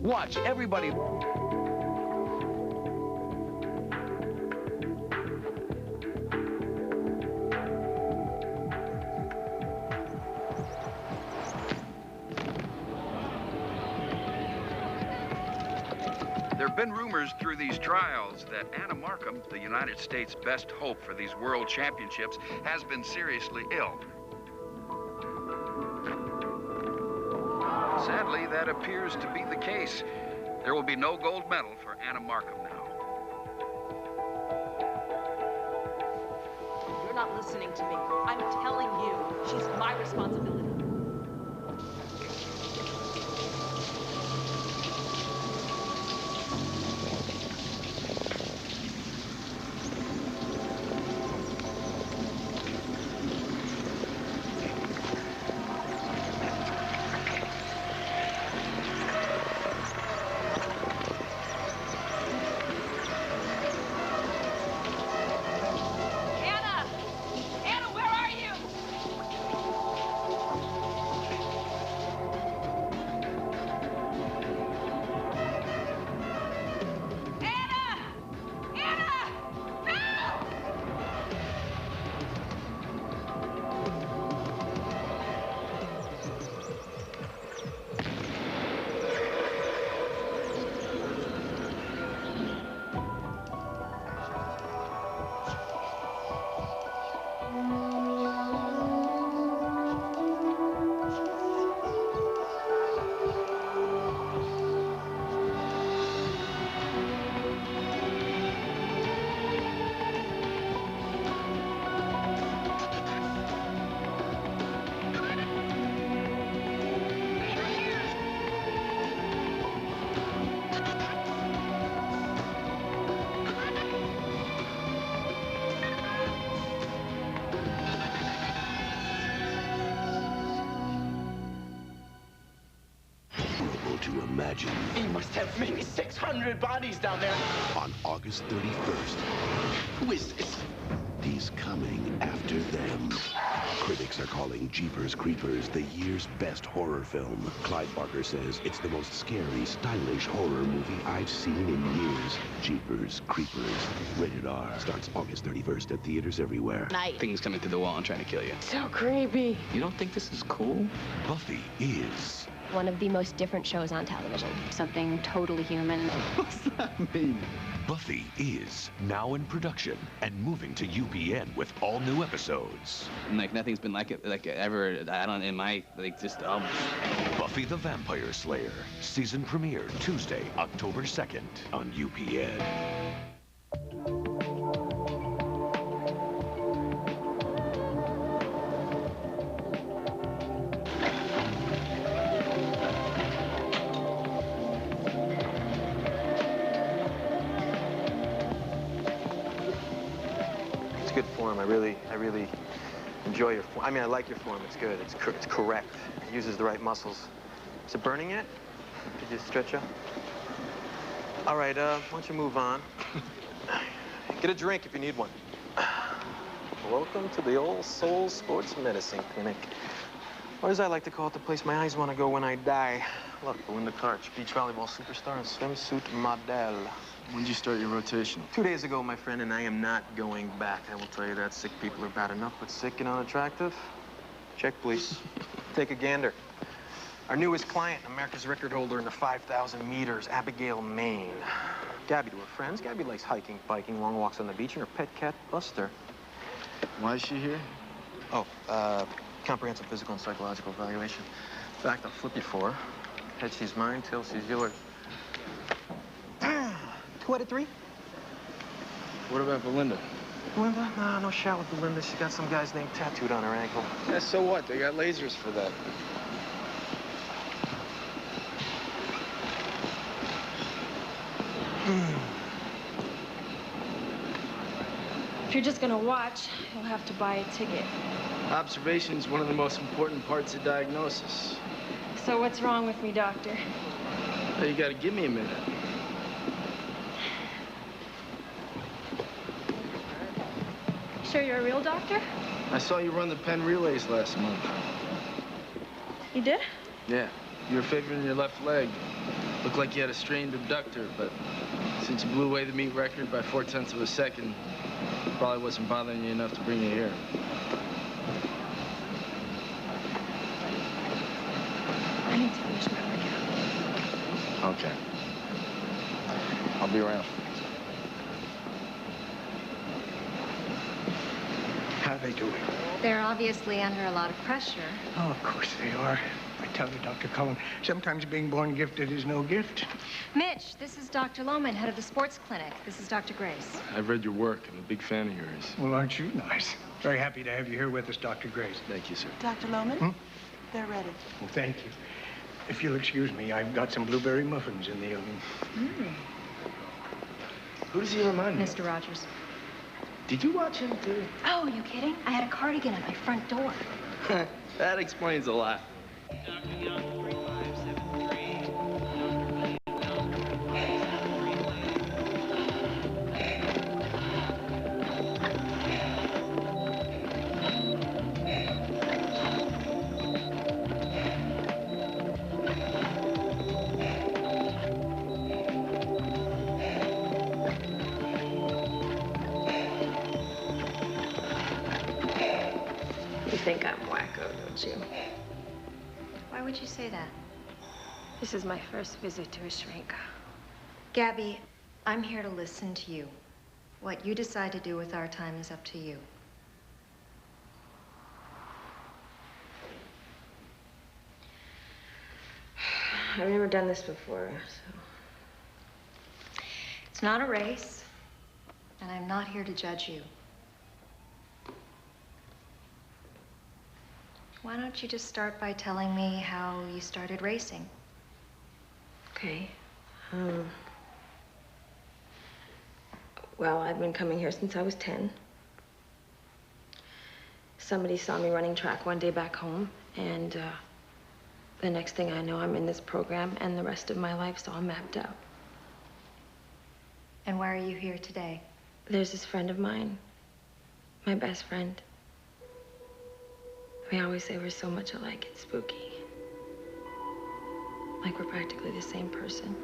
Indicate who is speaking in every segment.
Speaker 1: Watch everybody.
Speaker 2: There have been rumors through these trials that Anna Markham, the United States' best hope for these world championships, has been seriously ill. Sadly, that appears to be the case. There will be no gold medal for Anna Markham now.
Speaker 3: You're not listening to me. I'm telling you, she's my responsibility.
Speaker 4: To imagine.
Speaker 5: He must have maybe 600 bodies down there.
Speaker 4: On August 31st.
Speaker 5: Who is this?
Speaker 4: He's coming after them. Critics are calling Jeepers Creepers the year's best horror film. Clyde Barker says it's the most scary, stylish horror movie I've seen in years. Jeepers Creepers. Rated R. Starts August 31st at theaters everywhere.
Speaker 5: Night. Things coming through the wall and trying to kill you.
Speaker 3: So creepy.
Speaker 5: You don't think this is cool?
Speaker 4: Buffy is
Speaker 6: one of the most different shows on television.
Speaker 7: Something totally human.
Speaker 5: What's that mean?
Speaker 4: Buffy is now in production and moving to UPN with all new episodes.
Speaker 5: Like nothing's been like it ever. I don't in my
Speaker 4: Buffy the Vampire Slayer season premiere Tuesday, October 2nd on UPN.
Speaker 8: Good form. I really enjoy your form. I mean, I like your form. It's good. It's correct. It uses the right muscles. Is it burning yet? Did you stretch out? All right, why don't you move on? Get a drink if you need one. Welcome to the Old Soul Sports Medicine Clinic. Or as I like to call it, the place my eyes want to go when I die. Look, Belinda Karch, beach volleyball superstar and swimsuit model.
Speaker 9: When did you start your rotation?
Speaker 8: 2 days ago, my friend, and I am not going back. I will tell you that. Sick people are bad enough, but sick and unattractive? Check, please. Take a gander. Our newest client, America's record holder in the 5,000 meters, Abigail Maine. Gabby to her friends. Gabby likes hiking, biking, long walks on the beach, and her pet cat, Buster.
Speaker 9: Why is she here?
Speaker 8: Oh, comprehensive physical and psychological evaluation. In fact, I'll flip you for her. Head, she's mine. Tail, she's yours. 2 out of 3.
Speaker 9: What about Belinda?
Speaker 8: Belinda? Nah, no shot with Belinda. She's got some guy's name tattooed on her ankle.
Speaker 9: Yeah, so what? They got lasers for that.
Speaker 6: If you're just gonna watch, you'll have to buy a ticket.
Speaker 9: Observation is one of the most important parts of diagnosis.
Speaker 6: So what's wrong with me, doctor?
Speaker 9: Well, you gotta give me a minute.
Speaker 6: Sure you're a real doctor?
Speaker 9: I saw you run the Penn relays last month.
Speaker 6: You did?
Speaker 9: Yeah. You were favoring your left leg. Looked like you had a strained abductor, but since you blew away the meet record by 0.4 of a second, probably wasn't bothering you enough to bring you here.
Speaker 6: I need to finish my workout.
Speaker 9: Okay. I'll be around.
Speaker 1: How are they doing?
Speaker 7: They're obviously under a lot of pressure.
Speaker 1: Oh, of course they are. I tell you, Dr. Cullen, sometimes being born gifted is no gift.
Speaker 7: Mitch, this is Dr. Lohman, head of the sports clinic. This is Dr. Grace.
Speaker 9: I've read your work. I'm a big fan of yours.
Speaker 1: Well, aren't you nice? Very happy to have you here with us, Dr. Grace.
Speaker 9: Thank you, sir.
Speaker 10: Dr. Lohman?
Speaker 1: Hmm?
Speaker 10: They're ready.
Speaker 1: Well, thank you. If you'll excuse me, I've got some blueberry muffins in the oven.
Speaker 9: Who does he remind me of?
Speaker 7: Mr. Rogers.
Speaker 9: Did you watch him, too?
Speaker 7: Oh, you kidding? I had a cardigan at my front door.
Speaker 9: That explains a lot.
Speaker 6: You think I'm wacko, don't you?
Speaker 7: Why would you say that?
Speaker 6: This is my first visit to a shrink.
Speaker 7: Gabby, I'm here to listen to you. What you decide to do with our time is up to you.
Speaker 6: I've never done this before, so...
Speaker 7: It's not a race, and I'm not here to judge you. Why don't you just start by telling me how you started racing?
Speaker 6: Okay. Well, I've been coming here since I was 10. Somebody saw me running track one day back home, and the next thing I know, I'm in this program, and the rest of my life's all mapped out.
Speaker 7: And why are you here today?
Speaker 6: There's this friend of mine, my best friend. We always say we're so much alike, it's spooky. Like we're practically the same person.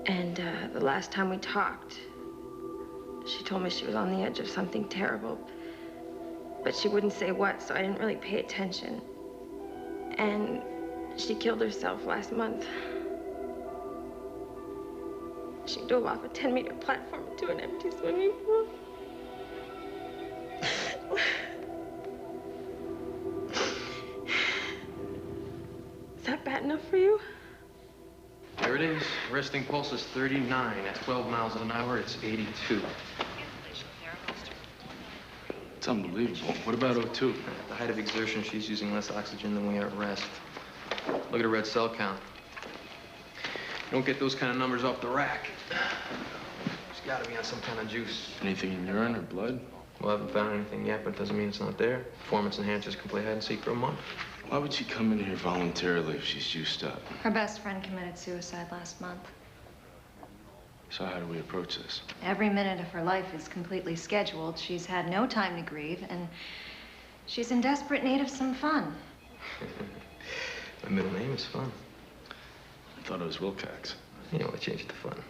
Speaker 6: And the last time we talked, she told me she was on the edge of something terrible. But she wouldn't say what, so I didn't really pay attention. And she killed herself last month. She dove off a 10-meter platform into an empty swimming pool. Is that bad enough for you?
Speaker 8: There it is. Resting pulse is 39. At 12 miles an hour, it's 82.
Speaker 9: It's unbelievable. What about O2?
Speaker 8: At the height of exertion, she's using less oxygen than we are at rest. Look at her red cell count. You don't get those kind of numbers off the rack. She's got to be on some kind of juice.
Speaker 9: Anything in urine or blood?
Speaker 8: Well, I haven't found anything yet, but it doesn't mean it's not there. Performance enhancers can play hide and seek for a month.
Speaker 9: Why would she come in here voluntarily if she's juiced up?
Speaker 7: Her best friend committed suicide last month.
Speaker 9: So how do we approach this?
Speaker 7: Every minute of her life is completely scheduled. She's had no time to grieve, and she's in desperate need of some fun.
Speaker 8: My middle name is Fun.
Speaker 9: I thought it was Wilcox.
Speaker 8: You know, I changed it to Fun.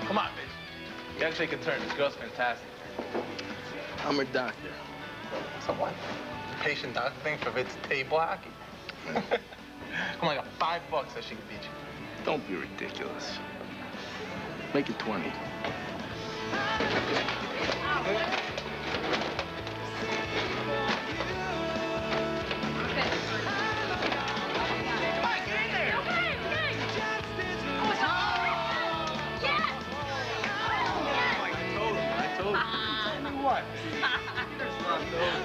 Speaker 11: Come on, bitch. You gotta take a turn. This girl's fantastic.
Speaker 9: I'm her doctor.
Speaker 11: So what? Patient doctor thing forbids table hockey? Come on, I got $5 so she can beat you.
Speaker 9: Don't be ridiculous. Make it 20.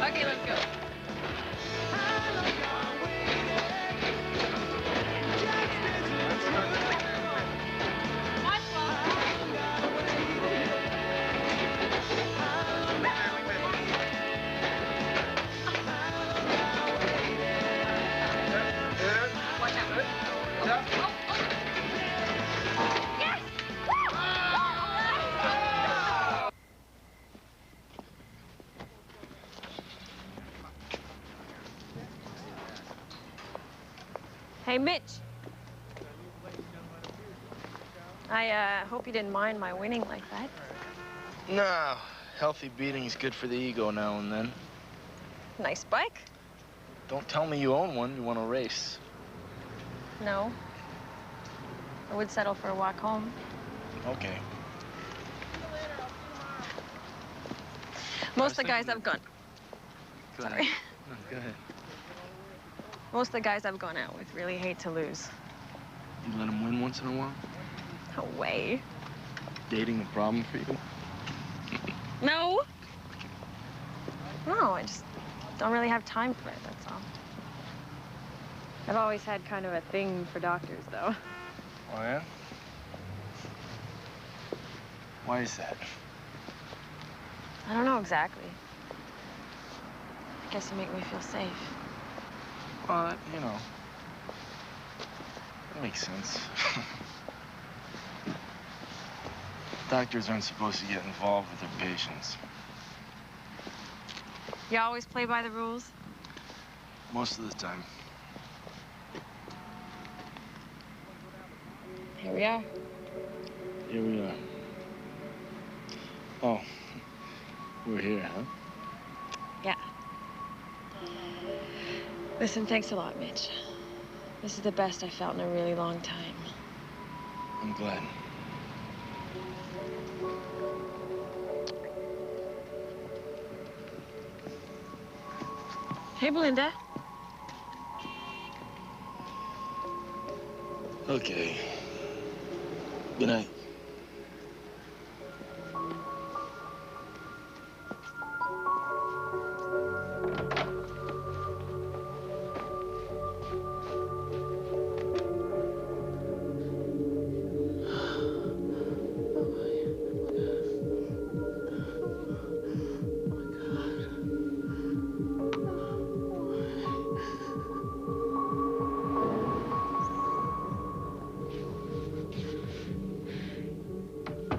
Speaker 3: Okay, let's go.
Speaker 6: Hey, Mitch. I hope you didn't mind my winning like that.
Speaker 9: No, healthy beating is good for the ego now and then.
Speaker 6: Nice bike?
Speaker 9: Don't tell me you own one. You want to race.
Speaker 6: No. I would settle for a walk home.
Speaker 9: Okay.
Speaker 6: Most of the guys I've gone... Sorry.
Speaker 9: No, go ahead.
Speaker 6: Most of the guys I've gone out with really hate to lose.
Speaker 9: You let them win once in a while?
Speaker 6: No way.
Speaker 9: Dating a problem for you?
Speaker 6: No. No, I just don't really have time for it, that's all. I've always had kind of a thing for doctors, though.
Speaker 9: Oh, yeah? Why is that?
Speaker 6: I don't know exactly. I guess you make me feel safe.
Speaker 9: Well, you know, that makes sense. Doctors aren't supposed to get involved with their patients.
Speaker 6: You always play by the rules?
Speaker 9: Most of the time.
Speaker 6: Here we are.
Speaker 9: Here we are. Oh, we're here, huh?
Speaker 6: Yeah. Listen, thanks a lot, Mitch. This is the best I've felt in a really long time.
Speaker 9: I'm glad.
Speaker 6: Hey, Belinda.
Speaker 9: Okay. Good night.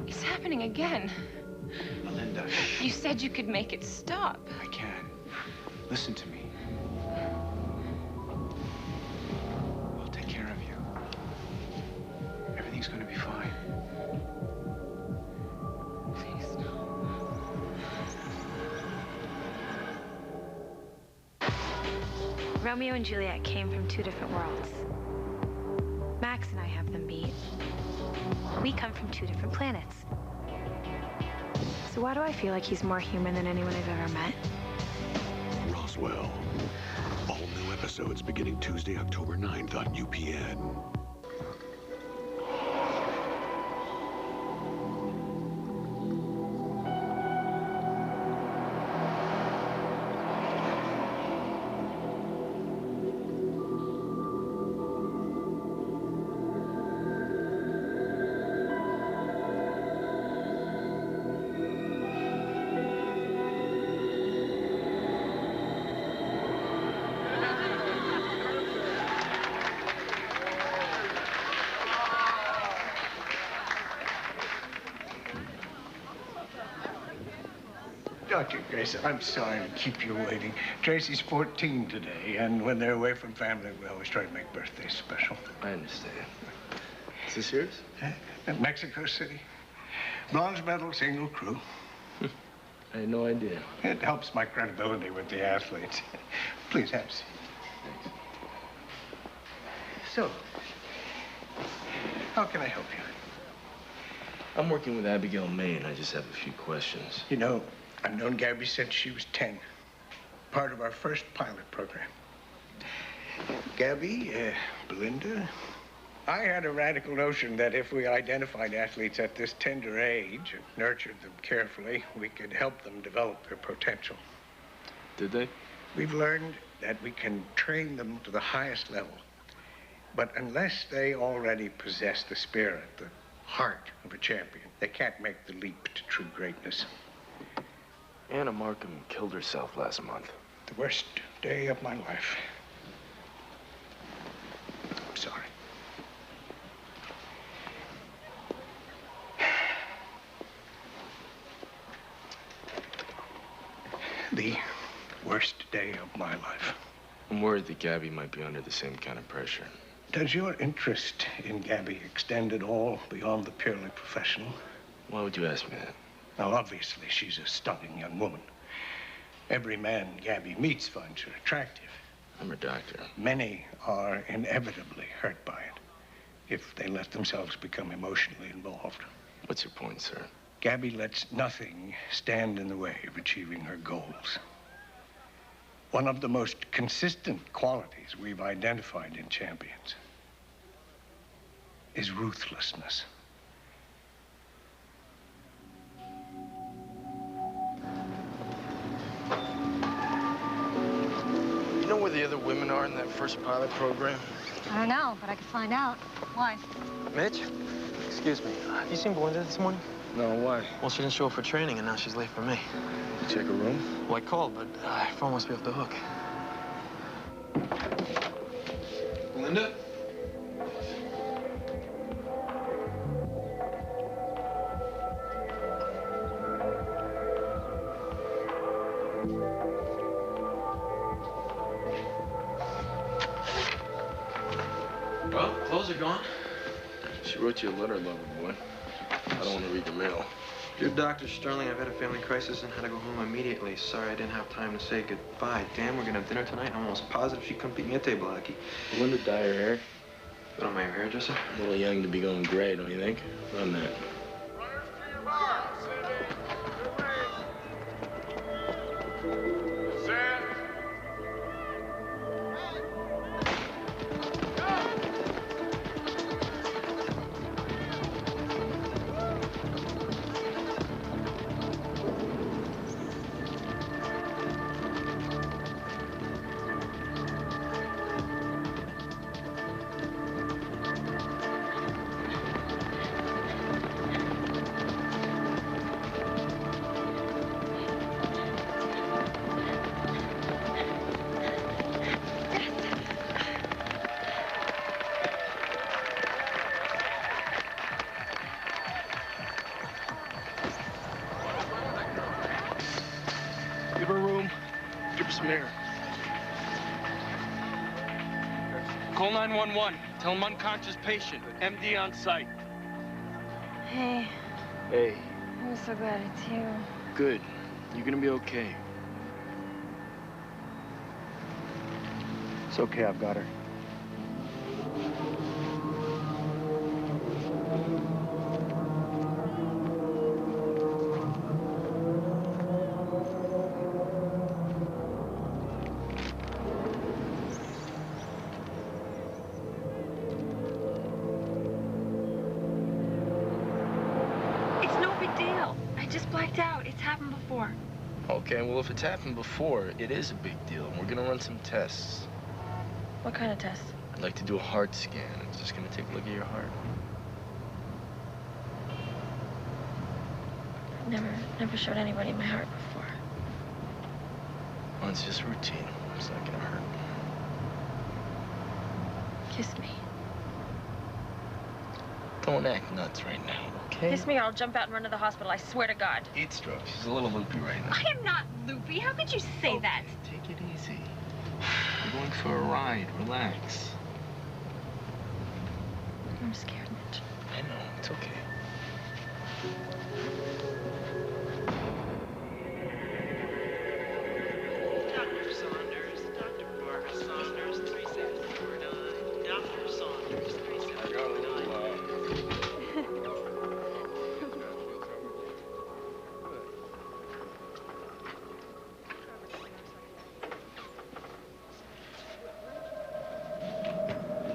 Speaker 6: It's happening again.
Speaker 1: Melinda.
Speaker 6: You said you could make it stop.
Speaker 1: I can. Listen to me. I'll take care of you. Everything's gonna be fine.
Speaker 6: Please, no.
Speaker 10: Romeo and Juliet came from two different worlds. Max and I have them beat. We come from two different planets. So why do I feel like he's more human than anyone I've ever met?
Speaker 4: Roswell. All new episodes beginning Tuesday, October 9th on UPN.
Speaker 1: Dr. Grace, I'm sorry to keep you waiting. Tracy's 14 today, and when they're away from family, we always try to make birthdays special.
Speaker 9: I understand. Is this yours?
Speaker 1: In Mexico City. Bronze medal, single crew.
Speaker 9: I had no idea.
Speaker 1: It helps my credibility with the athletes. Please have a seat.
Speaker 9: Thanks.
Speaker 1: So, how can I help you?
Speaker 9: I'm working with Abigail May, and I just have a few questions.
Speaker 1: You know, I've known Gabby since she was 10. Part of our first pilot program. Gabby, Belinda, I had a radical notion that if we identified athletes at this tender age and nurtured them carefully, we could help them develop their potential.
Speaker 9: Did they?
Speaker 1: We've learned that we can train them to the highest level. But unless they already possess the spirit, the heart of a champion, they can't make the leap to true greatness.
Speaker 9: Anna Markham killed herself last month.
Speaker 1: The worst day of my life. I'm sorry. The worst day of my life.
Speaker 9: I'm worried that Gabby might be under the same kind of pressure.
Speaker 1: Does your interest in Gabby extend at all beyond the purely professional?
Speaker 9: Why would you ask me that?
Speaker 1: Now, obviously, she's a stunning young woman. Every man Gabby meets finds her attractive.
Speaker 9: I'm a doctor.
Speaker 1: Many are inevitably hurt by it if they let themselves become emotionally involved.
Speaker 9: What's your point, sir?
Speaker 1: Gabby lets nothing stand in the way of achieving her goals. One of the most consistent qualities we've identified in champions is ruthlessness.
Speaker 9: You know where the other women are in that first pilot program?
Speaker 7: I don't know, but I could find out. Why?
Speaker 8: Mitch? Excuse me. Have you seen Belinda this morning?
Speaker 9: No, why?
Speaker 8: Well, she didn't show up for training, and now she's late for me.
Speaker 9: You check her room?
Speaker 8: Well, I called, but her phone must be off the hook. Belinda? Well, clothes are gone.
Speaker 9: She wrote you a letter, lover boy. I don't want to read the mail.
Speaker 8: Dear Dr. Sterling, I've had a family crisis and had to go home immediately. Sorry I didn't have time to say goodbye. Damn, we're gonna have dinner tonight. I'm almost positive she couldn't beat me at table hockey.
Speaker 9: Belinda dye her hair.
Speaker 8: Put on my hairdresser?
Speaker 9: A little young to be going gray, don't you think? Run that. Give her room. Give her some air.
Speaker 12: Call 911. Tell them unconscious patient. MD on site.
Speaker 6: Hey,
Speaker 9: Hey,
Speaker 6: I'm so glad it's you.
Speaker 9: good. You're gonna be okay.
Speaker 8: It's okay, I've got her.
Speaker 6: It's no big deal. I just blacked out. It's happened before.
Speaker 9: Okay, well, if it's happened before, it is a big deal. We're gonna run some tests.
Speaker 6: What kind of test?
Speaker 9: I'd like to do a heart scan. It's just gonna take a look at your heart.
Speaker 6: Never showed anybody my heart before.
Speaker 9: Well, it's just routine. It's not gonna hurt.
Speaker 6: Kiss me.
Speaker 9: Don't act nuts right now, okay?
Speaker 6: Kiss me or I'll jump out and run to the hospital. I swear to God.
Speaker 9: Eat stroke. She's a little loopy right now.
Speaker 6: I am not loopy. How could you say that?
Speaker 9: Take it easy. We're going for a ride. Relax.
Speaker 6: I'm scared, Mitch.
Speaker 9: I know. It's okay.
Speaker 13: Dr. Saunders, Dr. Barbara Saunders, 3749. Dr. Saunders, 3749.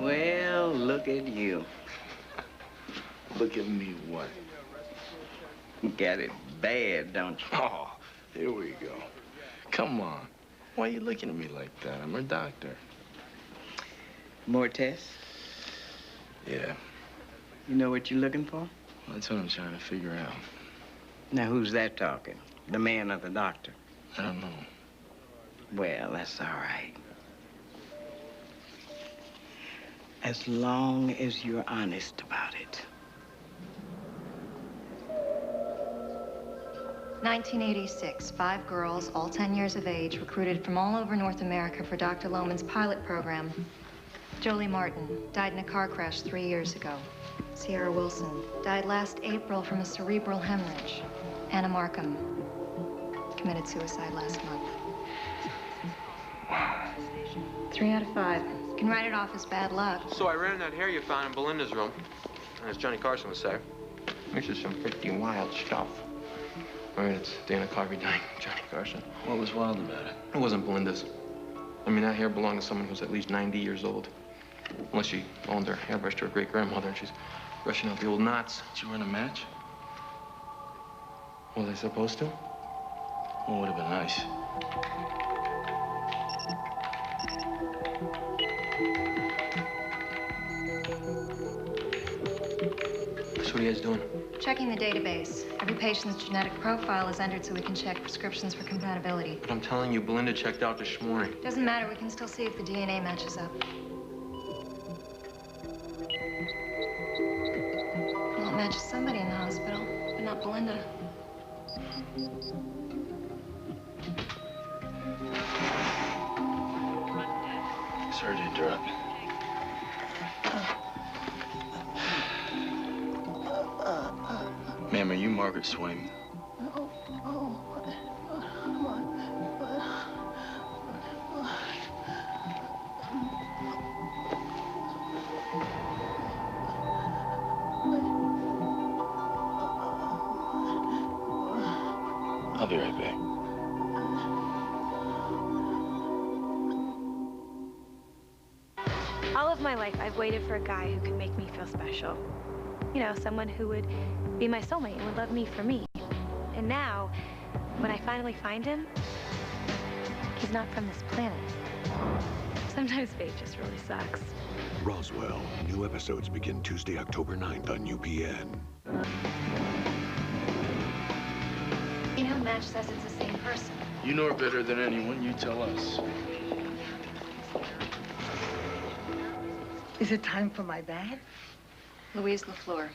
Speaker 14: Well, look at you.
Speaker 9: Look at me what?
Speaker 14: Got it bad, don't you?
Speaker 9: Oh, here we go. Come on. Why are you looking at me like that? I'm her doctor.
Speaker 14: More tests?
Speaker 9: Yeah.
Speaker 14: You know what you're looking for?
Speaker 9: Well, that's what I'm trying to figure out.
Speaker 14: Now, who's that talking? The man or the doctor?
Speaker 9: I don't know.
Speaker 14: Well, that's all right. As long as you're honest about it.
Speaker 7: 1986, 5 girls, all 10 years of age, recruited from all over North America for Dr. Lohman's pilot program. Jolie Martin died in a car crash 3 years ago. Sierra Wilson died last April from a cerebral hemorrhage. Anna Markham committed suicide last month. 3 out of 5. Can write it off as bad luck.
Speaker 8: So I ran that hair you found in Belinda's room. And as Johnny Carson would say, this is some pretty wild stuff. I mean, it's Dana Carvey dying, Johnny Carson.
Speaker 9: What was wild about it?
Speaker 8: It wasn't Belinda's. I mean, that hair belonged to someone who's at least 90 years old. Unless she owned her hairbrush to her great-grandmother and she's brushing out the old knots.
Speaker 9: Did you run a match?
Speaker 8: Was I supposed to?
Speaker 9: Well, would have been nice.
Speaker 8: So what are you guys doing?
Speaker 7: Checking the database. Every patient's genetic profile is entered so we can check prescriptions for compatibility.
Speaker 8: But I'm telling you, Belinda checked out this morning.
Speaker 7: Doesn't matter, we can still see if the DNA matches up. Well, it matches somebody in the hospital, but not Belinda.
Speaker 9: Sorry to interrupt. Ma'am, are you Margaret Swain? I'll be right back.
Speaker 10: All of my life, I've waited for a guy who could make me feel special. You know, someone who would be my soulmate and would love me for me. And now, when I finally find him, he's not from this planet. Sometimes fate just really sucks.
Speaker 4: Roswell. New episodes begin Tuesday, October 9th on UPN.
Speaker 7: You know, Match says it's the same person.
Speaker 9: You know her better than anyone. You tell us.
Speaker 14: Is it time for my bag?
Speaker 7: Louise LaFleur.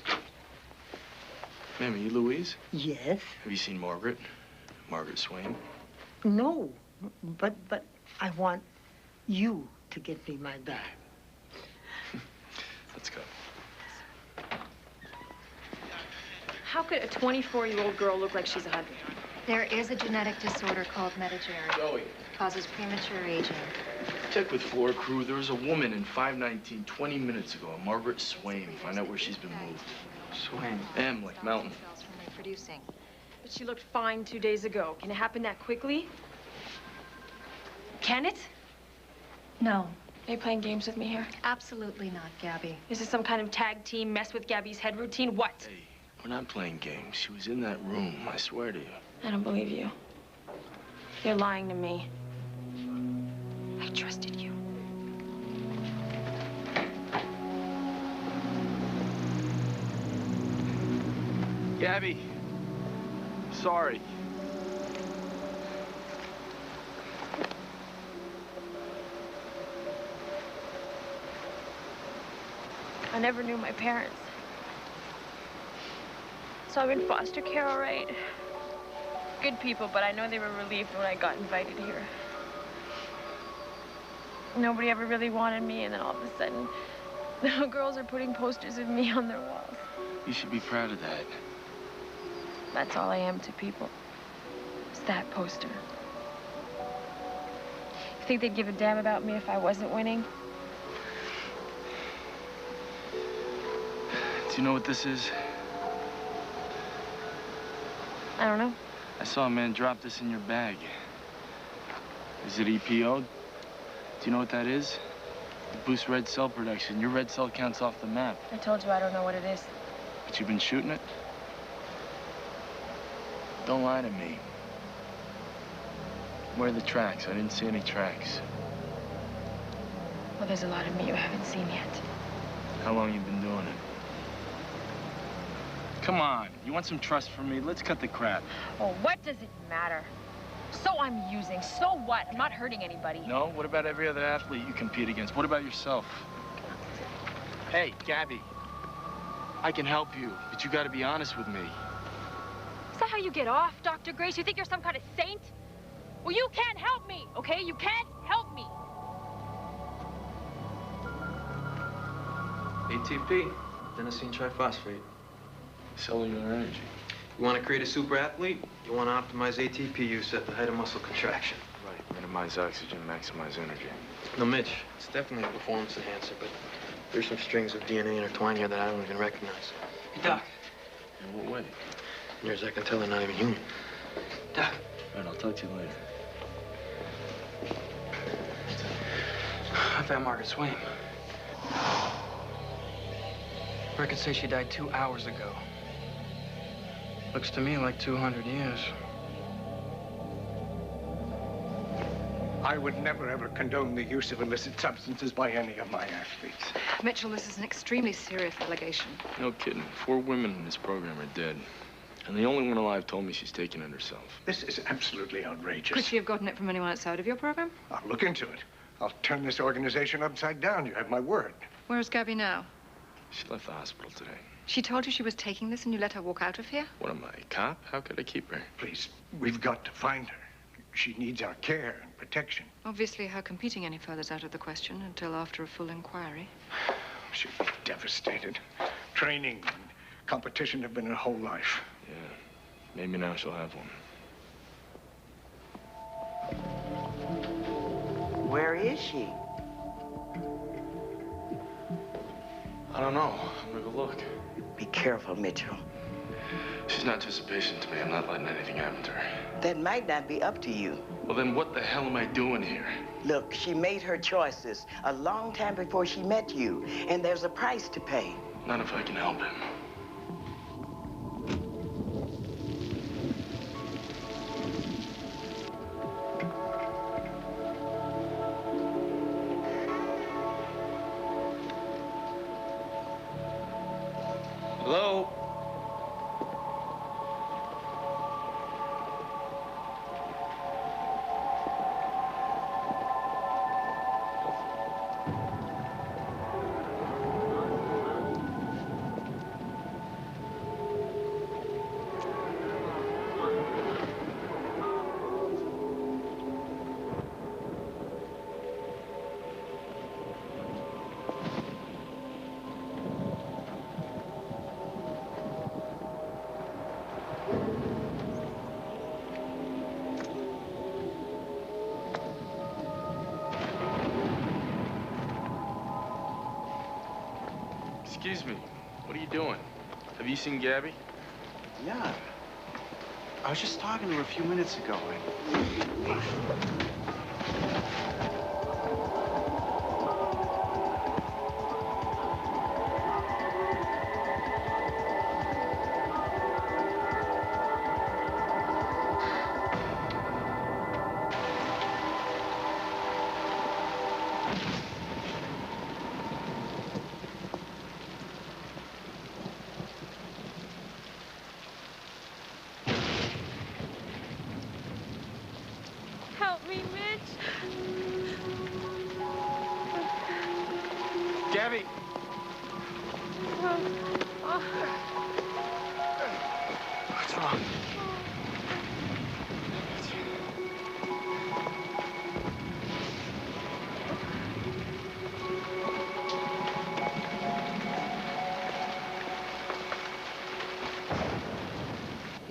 Speaker 9: Ma'am, are you Louise?
Speaker 14: Yes.
Speaker 9: Have you seen Margaret? Margaret Swain?
Speaker 14: No, but I want you to give me my bag.
Speaker 9: Let's go.
Speaker 3: How could a 24-year-old girl look like she's 100?
Speaker 7: There is a genetic disorder called metageria.
Speaker 9: Joey.
Speaker 7: It causes premature aging.
Speaker 9: Check with floor crew. There was a woman in 519 20 minutes ago, a Margaret Swain. Find out where she's been moved.
Speaker 8: Swain.
Speaker 9: M, like mountain.
Speaker 7: From reproducing.
Speaker 3: But she looked fine 2 days ago. Can it happen that quickly? Can it?
Speaker 7: No.
Speaker 3: Are you playing games with me here?
Speaker 7: Absolutely not, Gabby.
Speaker 3: Is this some kind of tag team mess with Gabby's head routine? What?
Speaker 9: Hey, we're not playing games. She was in that room, I swear to you.
Speaker 3: I don't believe you. You're lying to me. I trusted you.
Speaker 9: Gabby, sorry.
Speaker 3: I never knew my parents. So I'm in foster care, all right. Good people, but I know they were relieved when I got invited here. Nobody ever really wanted me, and then all of a sudden, little girls are putting posters of me on their walls.
Speaker 9: You should be proud of that.
Speaker 3: That's all I am to people. It's that poster. You think they'd give a damn about me if I wasn't winning?
Speaker 9: Do you know what this is?
Speaker 3: I don't know.
Speaker 9: I saw a man drop this in your bag. Is it EPO'd? Do you know what that is? It boosts red cell production. Your red cell count's off the map.
Speaker 3: I told you I don't know what it is.
Speaker 9: But you've been shooting it? Don't lie to me. Where are the tracks? I didn't see any tracks.
Speaker 3: Well, there's a lot of me you haven't seen yet.
Speaker 9: How long you been doing it? Come on, you want some trust from me? Let's cut the crap.
Speaker 3: Oh, what does it matter? So I'm using, so what? I'm not hurting anybody.
Speaker 9: No? What about every other athlete you compete against? What about yourself? Hey, Gabby, I can help you, but you gotta be honest with me.
Speaker 3: Is that how you get off, Dr. Grace? You think you're some kind of saint? Well, you can't help me, okay? You can't help me.
Speaker 8: ATP, adenosine triphosphate.
Speaker 9: Cellular energy.
Speaker 8: You want to create a super athlete? You want to optimize ATP use at the height of muscle contraction.
Speaker 9: Right. Minimize oxygen, maximize energy.
Speaker 8: No, Mitch, it's definitely a performance enhancer, but there's some strings of DNA intertwined here that I don't even recognize.
Speaker 12: Hey, Doc.
Speaker 9: In what way?
Speaker 8: Near as I can tell, they're not even human.
Speaker 12: Doc.
Speaker 9: All right, I'll talk to you later.
Speaker 12: I found Margaret Swain. Records say she died 2 hours ago. Looks to me like 200 years.
Speaker 1: I would never, ever condone the use of illicit substances by any of my athletes.
Speaker 7: Mitchell, this is an extremely serious allegation.
Speaker 9: No kidding. 4 women in this program are dead. And the only one alive told me she's taking it herself.
Speaker 1: This is absolutely outrageous.
Speaker 7: Could she have gotten it from anyone outside of your program?
Speaker 1: I'll look into it. I'll turn this organization upside down. You have my word.
Speaker 7: Where's Gabby now?
Speaker 9: She left the hospital today.
Speaker 7: She told you she was taking this and you let her walk out of here?
Speaker 9: What am I, a cop? How could I keep her?
Speaker 1: Please, we've got to find her. She needs our care and protection.
Speaker 7: Obviously, her competing any further's out of the question until after a full inquiry.
Speaker 1: She'll be devastated. Training and competition have been her whole life.
Speaker 9: Yeah, maybe now she'll have one.
Speaker 15: Where is she?
Speaker 9: I don't know. I'm gonna go look.
Speaker 15: Be careful, Mitchell.
Speaker 9: She's not just a patient to me. I'm not letting anything happen to her.
Speaker 15: That might not be up to you.
Speaker 9: Well, then what the hell am I doing here?
Speaker 15: Look, she made her choices a long time before she met you, and there's a price to pay.
Speaker 9: Not if I can help it.
Speaker 12: Hello?
Speaker 9: Excuse me. What are you doing? Have you seen Gabby?
Speaker 16: Yeah. I was just talking to her a few minutes ago.
Speaker 3: Help me, Mitch.
Speaker 9: Gabby! What's wrong?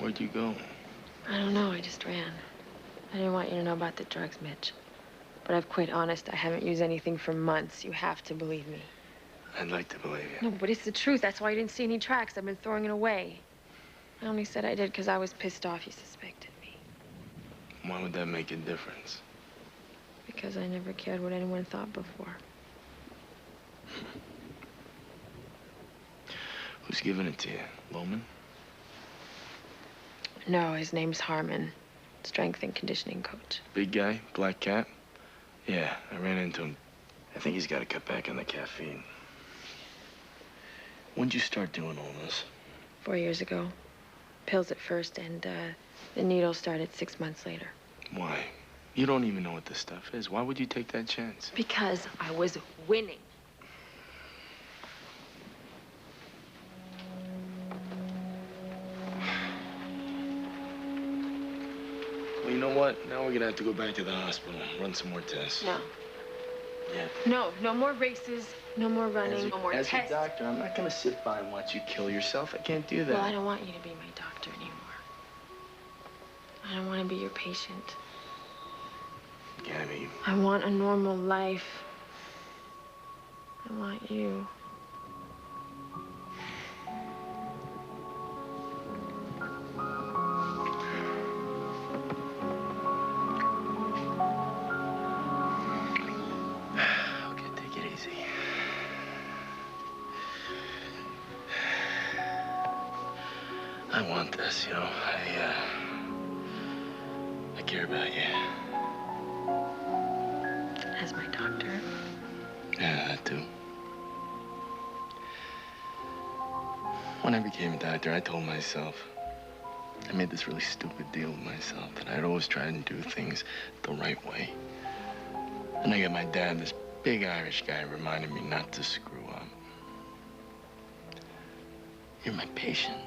Speaker 9: Where'd you go?
Speaker 3: I don't know, I just ran. I didn't want you to know about the drugs, Mitch. But I've quit honest. I haven't used anything for months. You have to believe me.
Speaker 9: I'd like to believe you.
Speaker 3: No, but it's the truth. That's why you didn't see any tracks. I've been throwing it away. I only said I did because I was pissed off you suspected me.
Speaker 9: Why would that make a difference?
Speaker 3: Because I never cared what anyone thought before.
Speaker 9: Who's giving it to you? Loman?
Speaker 3: No, his name's Harmon. Strength and conditioning coach.
Speaker 9: Big guy? Black cat? Yeah, I ran into him. I think he's got to cut back on the caffeine. When'd you start doing all this?
Speaker 3: 4 years ago. Pills at first, and the needle started 6 months later.
Speaker 9: Why? You don't even know what this stuff is. Why would you take that chance?
Speaker 3: Because I was winning.
Speaker 9: Well, you know what? Now we're gonna have to go back to the hospital, run some more tests.
Speaker 3: No.
Speaker 9: Yeah.
Speaker 3: No, no more races, no more running, no more
Speaker 9: As
Speaker 3: tests.
Speaker 9: a doctor, I'm not gonna sit by and watch you kill yourself. I can't do that.
Speaker 3: Well, I don't want you to be my doctor anymore. I don't want to be your patient.
Speaker 9: Gabby.
Speaker 3: I want a normal life. I want you.
Speaker 9: Okay, take it easy. I want this, you know. I care about you.
Speaker 3: As my doctor.
Speaker 9: Yeah, that too. When I became a doctor, I told myself, I made this really stupid deal with myself that I'd always try and do things the right way. And I got my dad, this big Irish guy, reminded me not to screw up. You're my patient.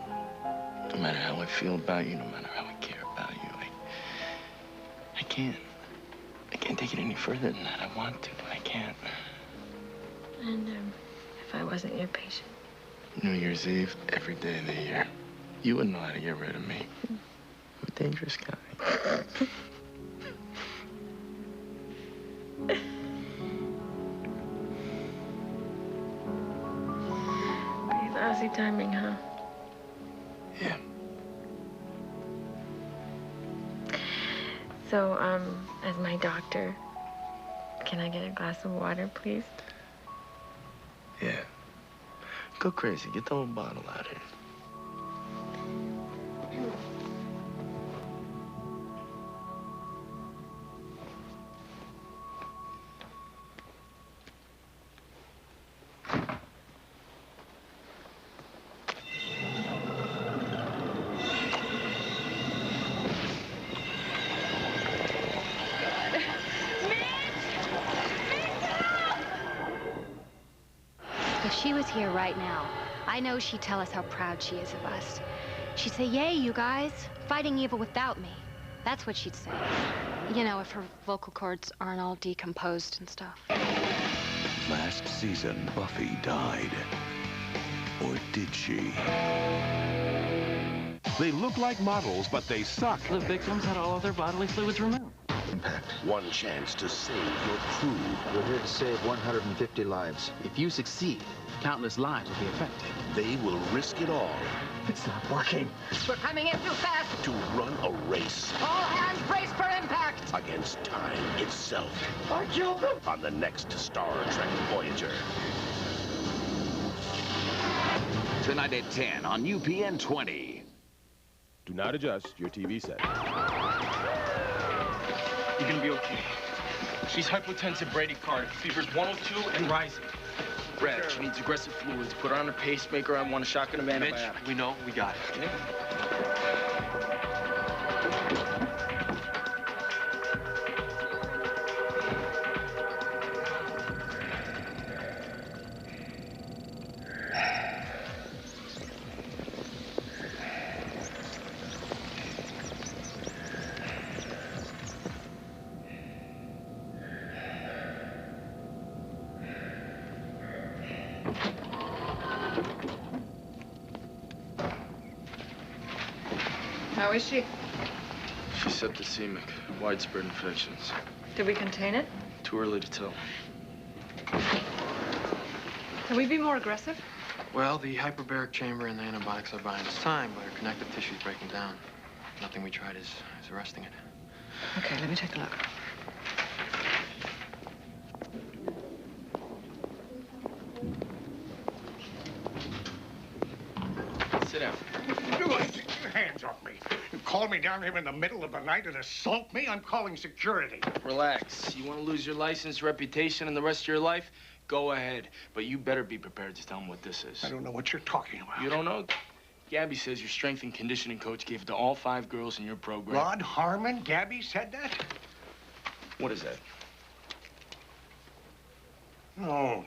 Speaker 9: No matter how I feel about you, no matter how I care about you, I can't take it any further than that. I want to, but I can't.
Speaker 3: And if I wasn't your patient?
Speaker 9: New Year's Eve, every day of the year. You wouldn't know how to get rid of me. I'm a dangerous guy.
Speaker 3: Pretty lousy timing, huh?
Speaker 9: Yeah.
Speaker 3: So, as my doctor, can I get a glass of water, please?
Speaker 9: Yeah. Go crazy. Get the whole bottle out here.
Speaker 17: If she was here right now, I know she'd tell us how proud she is of us. She'd say, yay, you guys, fighting evil without me. That's what she'd say. You know, if her vocal cords aren't all decomposed and stuff.
Speaker 4: Last season, Buffy died. Or did she? They look like models, but they suck.
Speaker 12: The victims had all of their bodily fluids removed.
Speaker 4: Impact. One chance to save your crew.
Speaker 18: We're here to save 150 lives.
Speaker 5: If you succeed, countless lives will be affected.
Speaker 4: They will risk it all.
Speaker 12: It's not working.
Speaker 19: We're coming in too fast.
Speaker 4: To run a race.
Speaker 19: All hands brace for impact.
Speaker 4: Against time itself.
Speaker 19: I killed him.
Speaker 4: On the next Star Trek Voyager.
Speaker 20: Tonight at 10 on UPN 20.
Speaker 21: Do not adjust your TV set.
Speaker 9: You're gonna be okay. She's hypotensive bradycardic. Fever's 102 and rising. Brad, she needs aggressive fluids. Put her on a pacemaker. I want a shotgun of antibiotic.
Speaker 8: Mitch, we know. We got it.
Speaker 9: Yeah.
Speaker 22: How is she?
Speaker 9: She's septicemic. Widespread infections.
Speaker 22: Did we contain it?
Speaker 9: Too early to tell.
Speaker 22: Can we be more aggressive?
Speaker 12: Well, the hyperbaric chamber and the antibiotics are buying us time, but her connective tissue's breaking down. Nothing we tried is arresting it.
Speaker 22: Okay, let me take a look.
Speaker 9: Sit down.
Speaker 1: Hands off me. You call me down here in the middle of the night and assault me? I'm calling security.
Speaker 9: Relax. You want to lose your license, reputation, and the rest of your life? Go ahead. But you better be prepared to tell them what this is.
Speaker 1: I don't know what you're talking about.
Speaker 9: You don't know? Gabby says your strength and conditioning coach gave it to all 5 girls in your program.
Speaker 1: Rod Harmon? Gabby said that?
Speaker 9: What is that?
Speaker 1: No.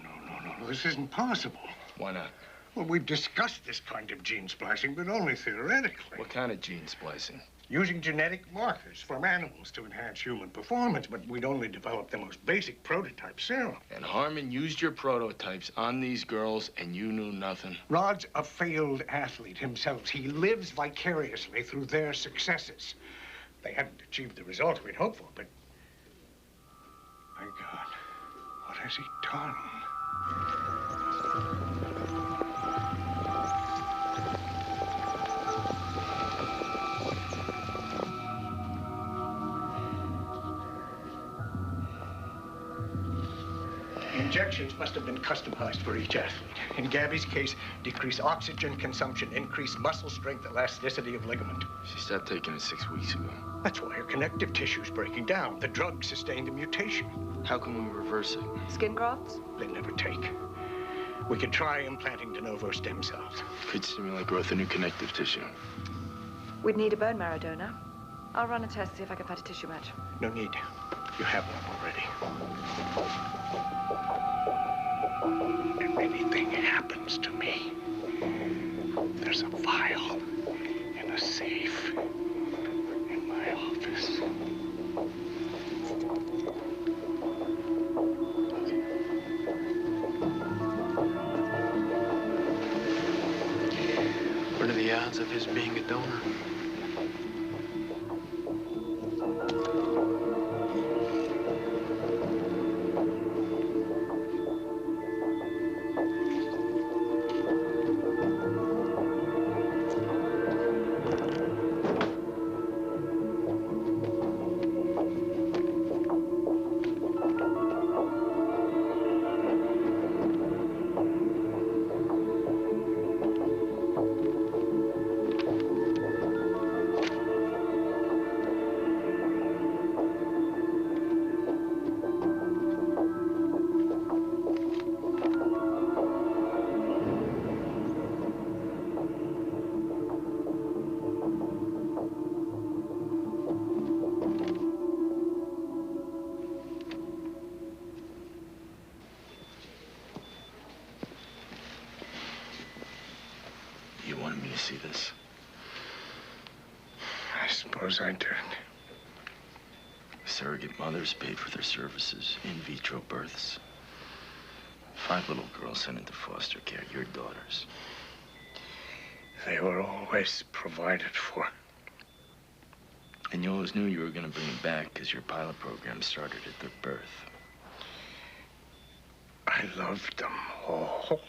Speaker 1: This isn't possible.
Speaker 9: Why not?
Speaker 1: Well, we've discussed this kind of gene splicing, but only theoretically.
Speaker 9: What kind of gene splicing?
Speaker 1: Using genetic markers from animals to enhance human performance, but we'd only developed the most basic prototype serum.
Speaker 9: And Harmon used your prototypes on these girls, and you knew nothing?
Speaker 1: Rod's a failed athlete himself. He lives vicariously through their successes. They hadn't achieved the results we'd hoped for, but... My God, what has he done? Injections must have been customized for each athlete. In Gabby's case, decrease oxygen consumption, increase muscle strength, elasticity of ligament.
Speaker 9: She stopped taking it 6 weeks ago.
Speaker 1: That's why her connective tissue's breaking down. The drug sustained the mutation.
Speaker 9: How can we reverse it?
Speaker 22: Skin grafts?
Speaker 1: They never take. We could try implanting de novo stem cells.
Speaker 9: Could stimulate growth of new connective tissue.
Speaker 22: We'd need a bone marrow donor. I'll run a test, see if I can find a tissue match.
Speaker 1: No need. You have one already. If anything happens to me, there's a vial in a safe in my office.
Speaker 12: What are the odds of his being a donor?
Speaker 9: You wanted me to see this?
Speaker 1: I suppose I did.
Speaker 9: Surrogate mothers paid for their services, in vitro births. 5 little girls sent into foster care, your daughters.
Speaker 1: They were always provided for.
Speaker 9: And you always knew you were going to bring them back because your pilot program started at their birth.
Speaker 1: I loved them all.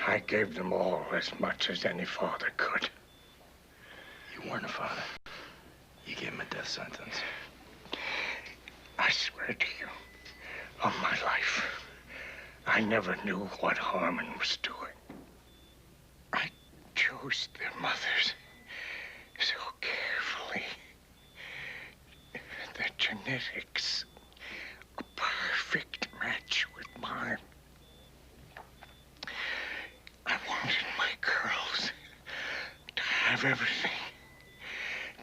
Speaker 1: I gave them all as much as any father could.
Speaker 9: You weren't a father. You gave him a death sentence.
Speaker 1: I swear to you, on my life, I never knew what Harmon was doing. I chose their mothers so carefully. Their genetics, a perfect match with mine. I wanted my girls to have everything.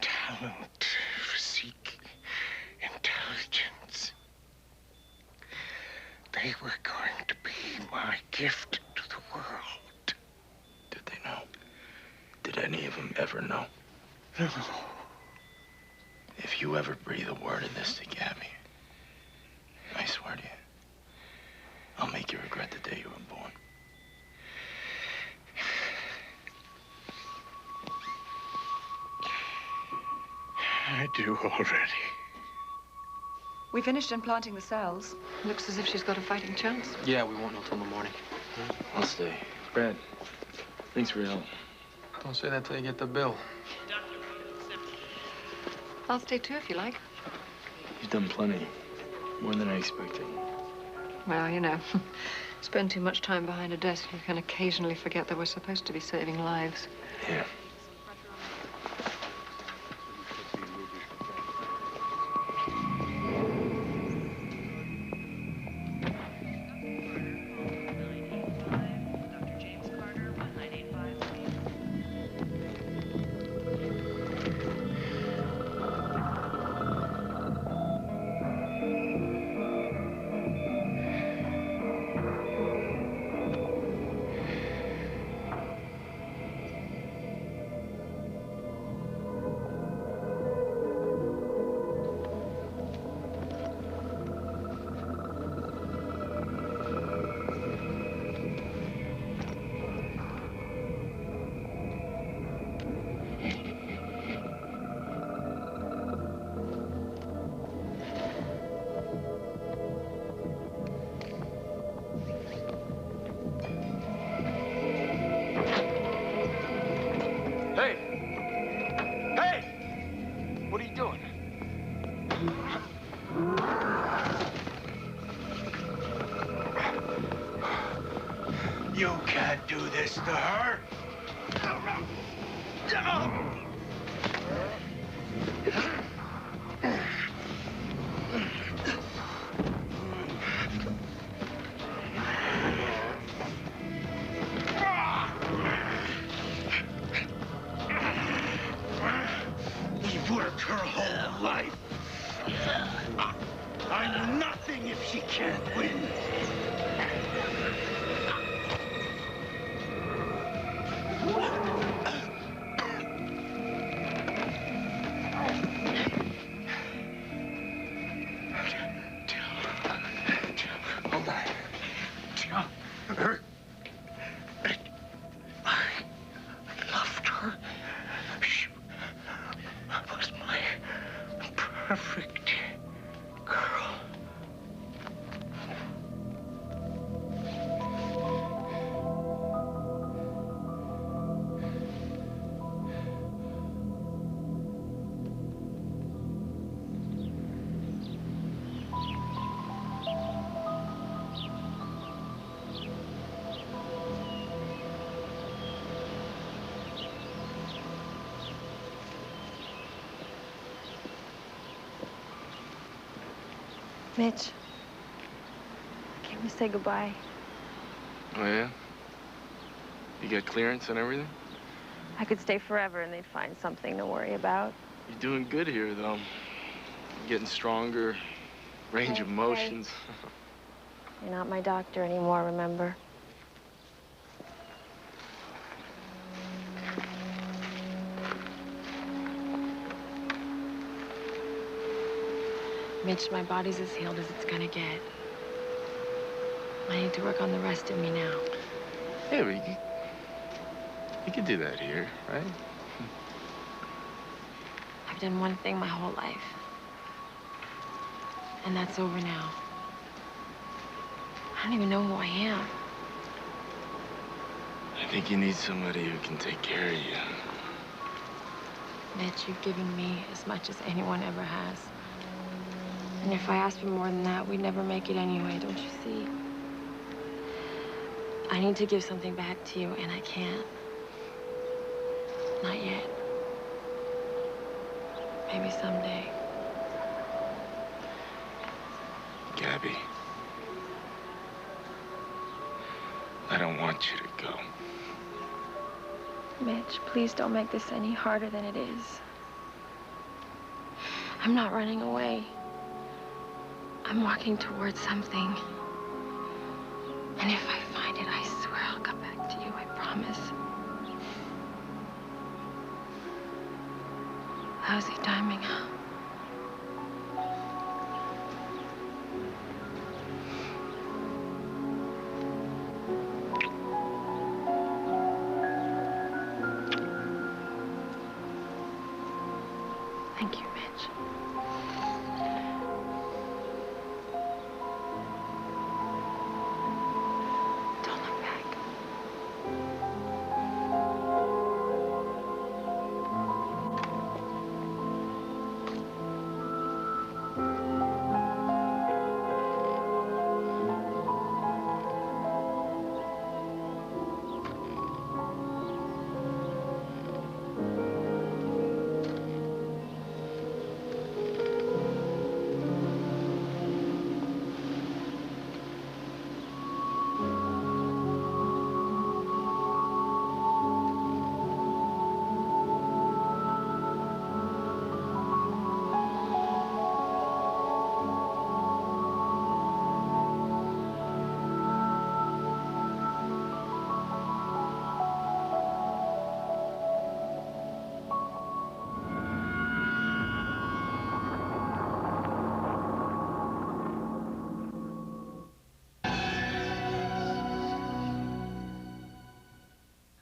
Speaker 1: Talent, physique, intelligence. They were going to be my gift to the world.
Speaker 9: Did they know? Did any of them ever know?
Speaker 1: No.
Speaker 9: If you ever breathe a word of this to Gabby, I swear to you, I'll make you regret the day you were born.
Speaker 1: I do already.
Speaker 22: We finished implanting the cells. Looks as if she's got a fighting chance.
Speaker 12: Yeah, we won't know till the morning.
Speaker 9: I'll stay. Brad, thanks for your help.
Speaker 12: Don't say that till you get the bill.
Speaker 22: I'll stay too if you like.
Speaker 9: You've done plenty. More than I expected.
Speaker 22: Well, you know, spend too much time behind a desk, you can occasionally forget that we're supposed to be saving lives.
Speaker 9: Yeah.
Speaker 2: her whole life. I'm nothing if she can't win. Hold on. Her. I loved her. She was my perfect girl.
Speaker 3: Mitch, can we say goodbye?
Speaker 9: Oh, yeah? You got clearance and everything?
Speaker 3: I could stay forever and they'd find something to worry about.
Speaker 9: You're doing good here, though. You're getting stronger, range of motions.
Speaker 3: You're not my doctor anymore, remember? Mitch, my body's as healed as it's gonna get. I need to work on the rest of me now.
Speaker 9: Hey, we could do that here, right?
Speaker 3: I've done one thing my whole life. And that's over now. I don't even know who I am.
Speaker 9: I think you need somebody who can take care of you.
Speaker 3: Mitch, you've given me as much as anyone ever has. And if I asked for more than that, we'd never make it anyway, don't you see? I need to give something back to you, and I can't. Not yet. Maybe someday.
Speaker 9: Gabby, I don't want you to go.
Speaker 3: Mitch, please don't make this any harder than it is. I'm not running away. I'm walking towards something. And if I find it, I swear I'll come back to you, I promise. How's he timing out? Thank you, Mitch. Don't look back.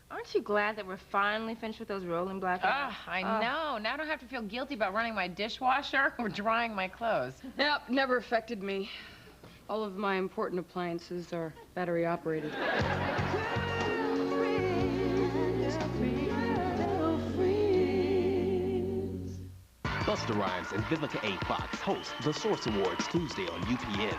Speaker 11: Aren't you glad that we're finally finished with those rolling blackouts?
Speaker 23: Ah, I know. Now I don't have to feel guilty about running my dishwasher or drying my clothes.
Speaker 22: Yep, never affected me. All of my important appliances are battery operated.
Speaker 21: Busta Rhymes and Vivica A. Fox host the Source Awards Tuesday on UPN.